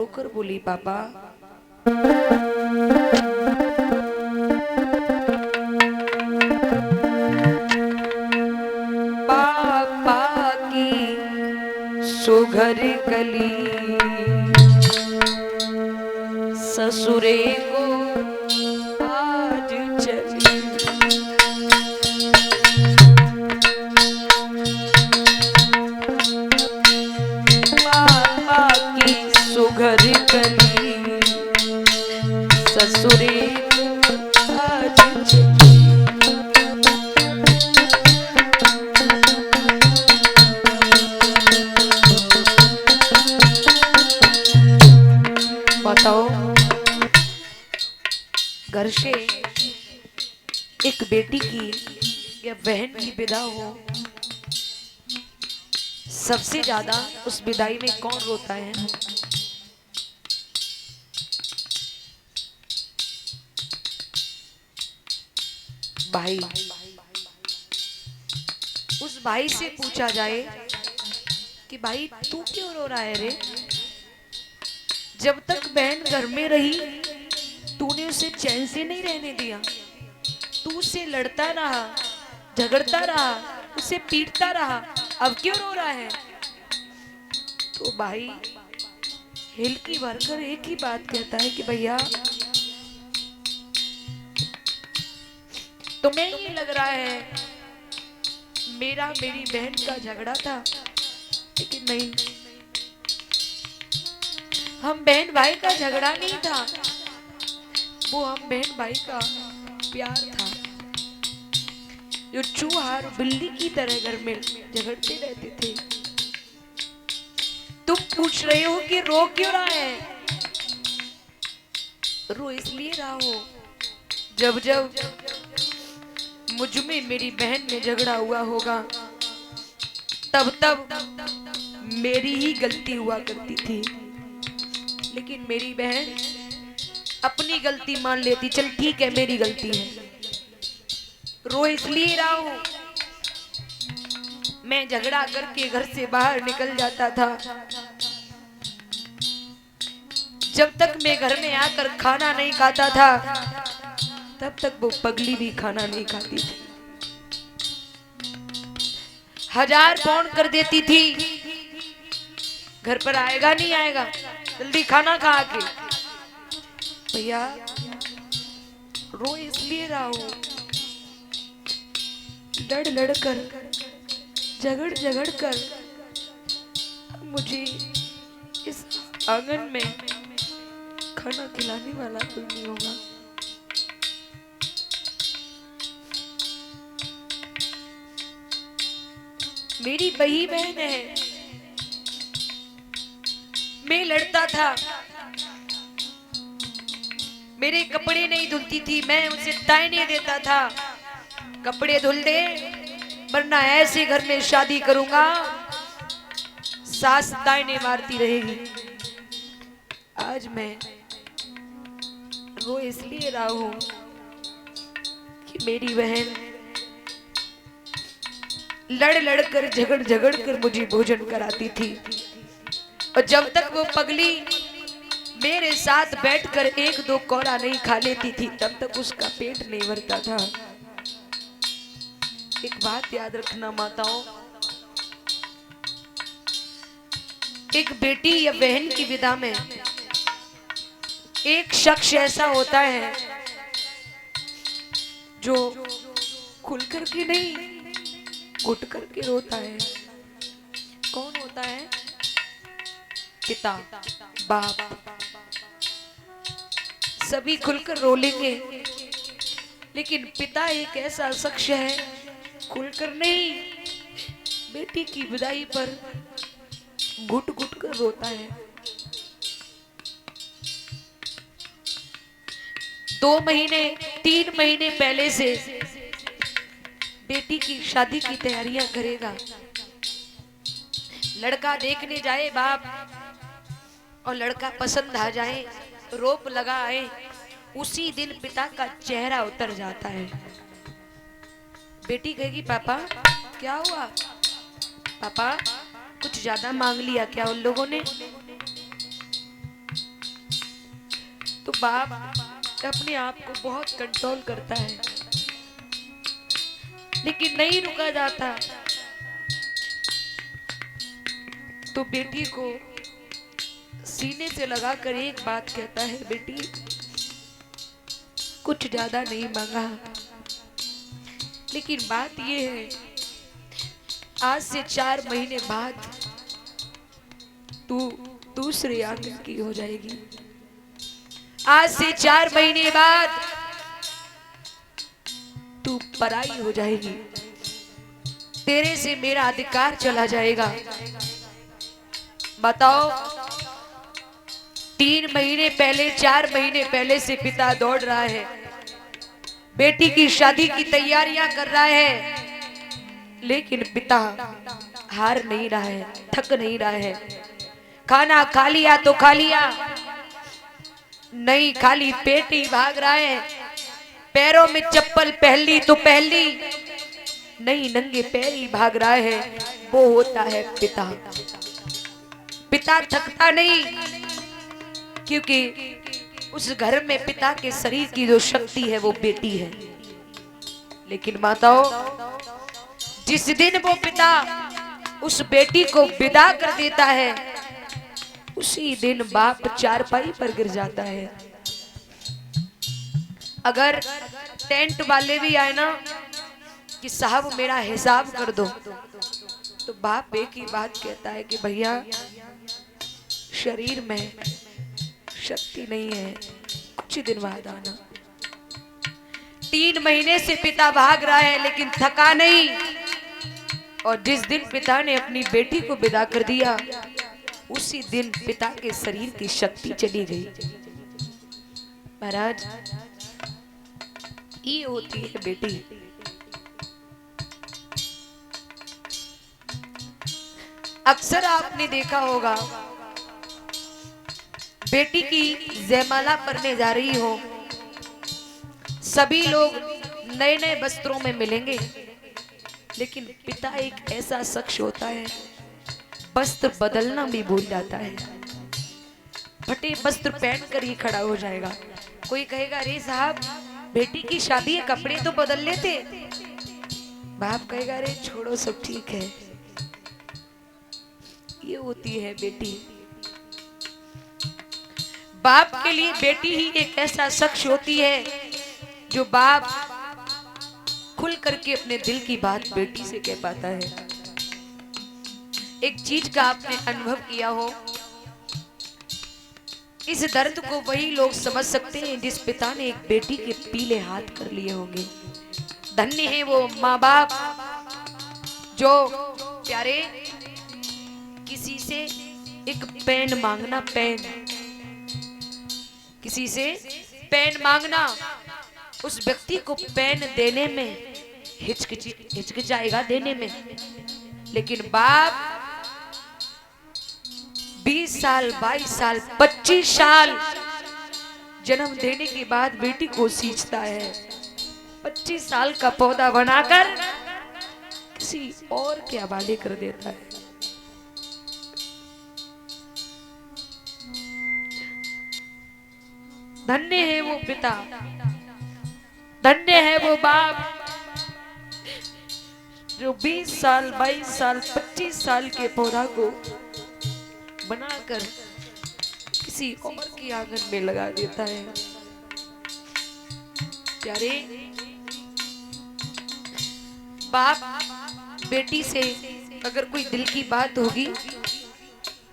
रोकर बोली, पापा पापा की सुघर कली ससुरे को आज चली। पापा की सुघर कली ससुरे को आज चली। बताओ, घर से एक बेटी की या बहन की विदा हो, सबसे ज्यादा उस विदाई में कौन रोता है? भाई। उस भाई से पूछा जाए कि भाई तू क्यों रो रहा है रे? जब तक बहन घर में रही तूने उसे चैन से नहीं रहने दिया, तू उससे लड़ता रहा, झगड़ता रहा, उसे पीटता रहा, अब क्यों रो रहा है? तो भाई हिलकी भरकर एक ही बात कहता है कि भैया तुम्हें ये लग रहा है मेरा मेरी बहन का झगड़ा था, लेकिन नहीं, हम बहन भाई का झगड़ा नहीं था, वो हम बहन भाई का प्यार था, जो चूहा और बिल्ली की तरह घर में झगड़ते रहते थे। तुम पूछ रहे हो कि रो क्यों रहा है? रो इसलिए रहा हो, जब जब मुझ में मेरी बहन में झगड़ा हुआ होगा तब तब मेरी ही गलती हुआ करती थी, लेकिन मेरी बहन अपनी गलती मान लेती, चल ठीक है मेरी गलती है। रो इसलिए रहा हूं, मैं झगड़ा करके घर से बाहर निकल जाता था, जब तक मैं घर में आकर खाना नहीं खाता था तब तक वो पगली भी खाना नहीं खाती थी। 1000 फोन कर देती थी, घर पर आएगा नहीं आएगा, जल्दी खाना खा के। भैया रो इसलिए रहा हूं, लड़ लड़ कर, झगड़ झगड़ कर मुझे इस आंगन में खाना खिलाने वाला कोई नहीं होगा। मेरी वही बहन है, मैं लड़ता था, मेरे कपड़े नहीं धुलती थी, मैं उसे तायने देता था, कपड़े धुल दे वरना ऐसे घर में शादी करूंगा सास तायने मारती रहेगी। आज मैं रो इसलिए रहा हूं कि मेरी बहन लड़ लड़ कर, झगड़ झगड़ कर मुझे भोजन कराती थी, और जब तक वो पगली मेरे साथ बैठकर 1-2 कौड़ा नहीं खा लेती थी तब तक उसका पेट नहीं भरता था। एक बात याद रखना माताओं, एक बेटी या बहन की विदा में एक शख्स ऐसा होता है जो खुल कर के नहीं, घुट करके रोता है। कौन होता है? पिता, बाप, सभी खुलकर रो लेंगे, लेकिन पिता एक ऐसा शख्स है खुलकर नहीं, बेटी की विदाई पर घुट घुट कर रोता है। 2 महीने 3 महीने पहले से बेटी की शादी की तैयारियां करेगा, लड़का देखने जाए बाप और लड़का पसंद आ जाए, रोप लगा आए, उसी दिन पिता का चेहरा उतर जाता है। बेटी कहेगी पापा क्या हुआ? पापा कुछ ज्यादा मांग लिया क्या उन लोगों ने? तो बाप अपने आप को बहुत कंट्रोल करता है, लेकिन नहीं रुका जाता। तो बेटी को सीने से लगाकर एक बात कहता है, बेटी कुछ ज्यादा नहीं मांगा, लेकिन बात ये है आज से 4 महीने बाद तू दूसरे आंगन की हो जाएगी। आज से 4 महीने बाद तू पराई हो जाएगी, तेरे से मेरा अधिकार चला जाएगा। बताओ 3 महीने पहले 4 महीने पहले से पिता दौड़ रहा है, बेटी की शादी की तैयारियां कर रहा है, लेकिन पिता हार नहीं रहा है, थक नहीं रहा है। खाना खा लिया तो खा लिया, नहीं खाली पेट ही भाग रहा है। पैरों में चप्पल पहन ली तो पहन ली, नहीं नंगे पैर ही भाग रहा है। वो होता है पिता। पिता थकता नहीं, क्योंकि उस घर में पिता के शरीर की जो शक्ति है वो बेटी है। लेकिन माताओं, जिस दिन वो पिता उस बेटी को विदा कर देता है, उसी दिन बाप चारपाई पर गिर जाता है। अगर टेंट वाले भी आए ना कि साहब मेरा हिसाब कर दो, तो बाप एक ही बात कहता है कि भैया शरीर में शक्ति नहीं है, कुछ दिन बाद आना। 3 महीने से पिता भाग रहा है, लेकिन थका नहीं। और जिस दिन पिता ने अपनी बेटी को विदा कर दिया, उसी दिन पिता के शरीर की शक्ति चली गई। महाराज, ये होती है बेटी। अक्सर आपने देखा होगा, बेटी की जयमाला पड़ने जा रही हो, सभी लोग नए नए वस्त्रों में मिलेंगे, लेकिन पिता एक ऐसा शख्स होता है वस्त्र बदलना भी भूल जाता है। फटे वस्त्र पहनकर ही खड़ा हो जाएगा। कोई कहेगा अरे साहब बेटी की शादी है, कपड़े तो बदल लेते। बाप कहेगा अरे छोड़ो सब ठीक है। ये होती है बेटी। बाप के लिए बेटी ही एक ऐसा शख्स होती है जो बाप खुल करके अपने दिल की बात बेटी से कह पाता है। एक चीज का आपने अनुभव किया हो, इस दर्द को वही लोग समझ सकते हैं जिस पिता ने एक बेटी के पीले हाथ कर लिए होंगे। धन्य है वो माँ बाप जो प्यारे किसी से एक पेन मांगना, पेन किसी से पेन मांगना, उस व्यक्ति को पेन देने में हिचकिचाएगा देने में, लेकिन बाप 20 साल 22 साल 25 साल जन्म देने के बाद बेटी को सींचता है। 25 साल का पौधा बनाकर किसी और के हवाले कर देता है। धन्य है वो पिता, धन्य है वो बाप जो 20 साल 22 साल 25 साल के पौधा को बनाकर किसी और के आंगन में लगा देता है। प्यारे, बाप बेटी से अगर कोई दिल की बात होगी,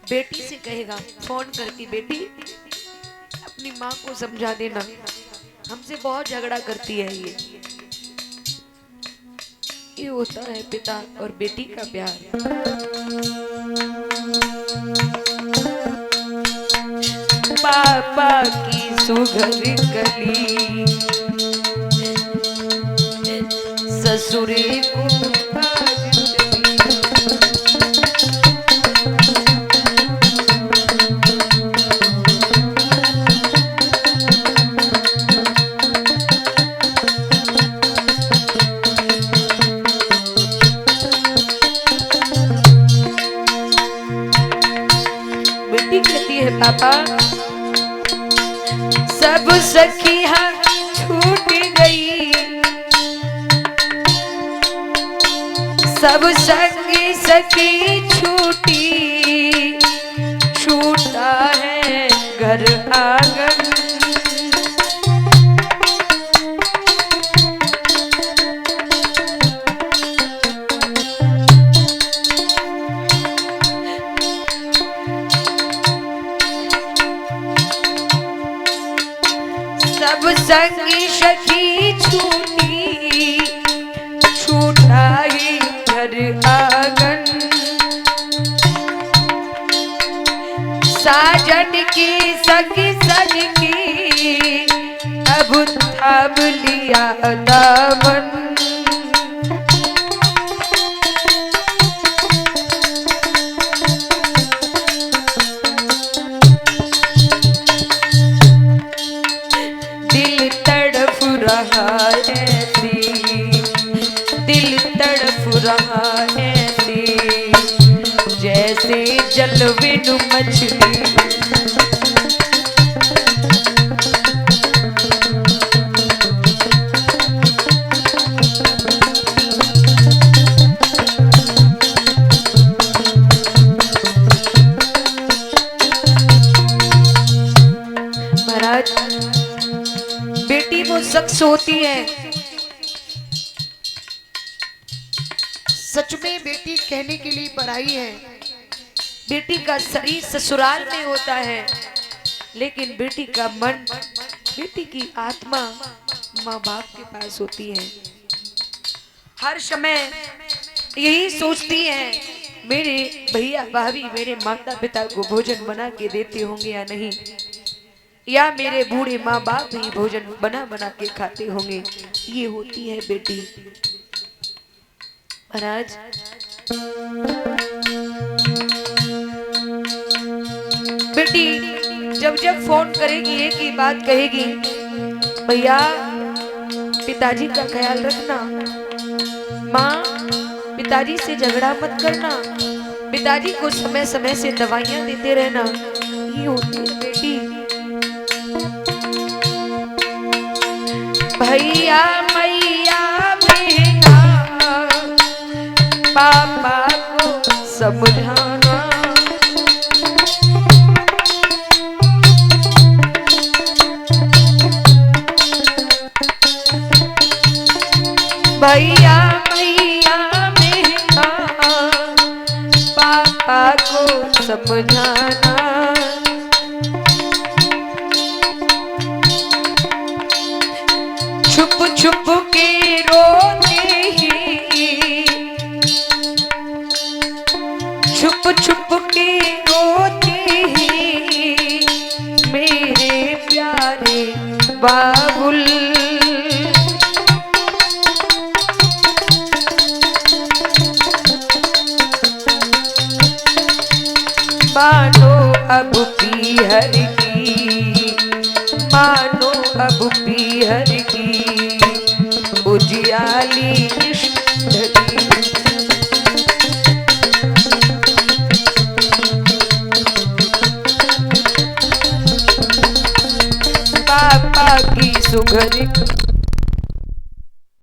बेटी से कहेगा फोन करके, बेटी अपनी माँ को समझा देना, हमसे बहुत झगड़ा करती है। ये होता है पिता और बेटी का प्यार। पापा की सुघर कली ससुरे को बेटी कहती है पापा सब सखियां छूट गई, सब संगी सखी छूटी, छूटा है घर आंगन। सब संगी सखी छूटी, छूटा ही घर आंगन। साजन की सखी सज की, अब थाम लिया दामन। दिल तड़फ रहा ऐसी, दिल तड़फ रहा ऐसी, जैसे जलविन मछली। महाराज, बेटी वो शख्स होती है, सच में बेटी कहने के लिए पराई है। बेटी का शरीर ससुराल में होता है, लेकिन बेटी का मन, बेटी की आत्मा माँ बाप के पास होती है। हर समय यही सोचती है, मेरे भैया भाभी मेरे माता पिता को भोजन बना के देते होंगे या नहीं, या मेरे बूढ़े माँ बाप भी भोजन बना बना के खाते होंगे। ये होती है बेटी। महाराज, बेटी जब जब फोन करेगी एक ही बात कहेगी, भैया पिताजी का ख्याल रखना, माँ पिताजी से झगड़ा मत करना, पिताजी को समय समय से दवाइयां देते रहना। ये होती है बेटी। भैया मैया बिना पापा को समझाना, भैया मैया बिना पापा को समझाना। छुप छुप के रोते ही, छुप छुप के रोते ही मेरे प्यारे बाबुल। मानो अब पीहर की, मानो अब पीहर की उजियाली इश्क। पापा की सुघर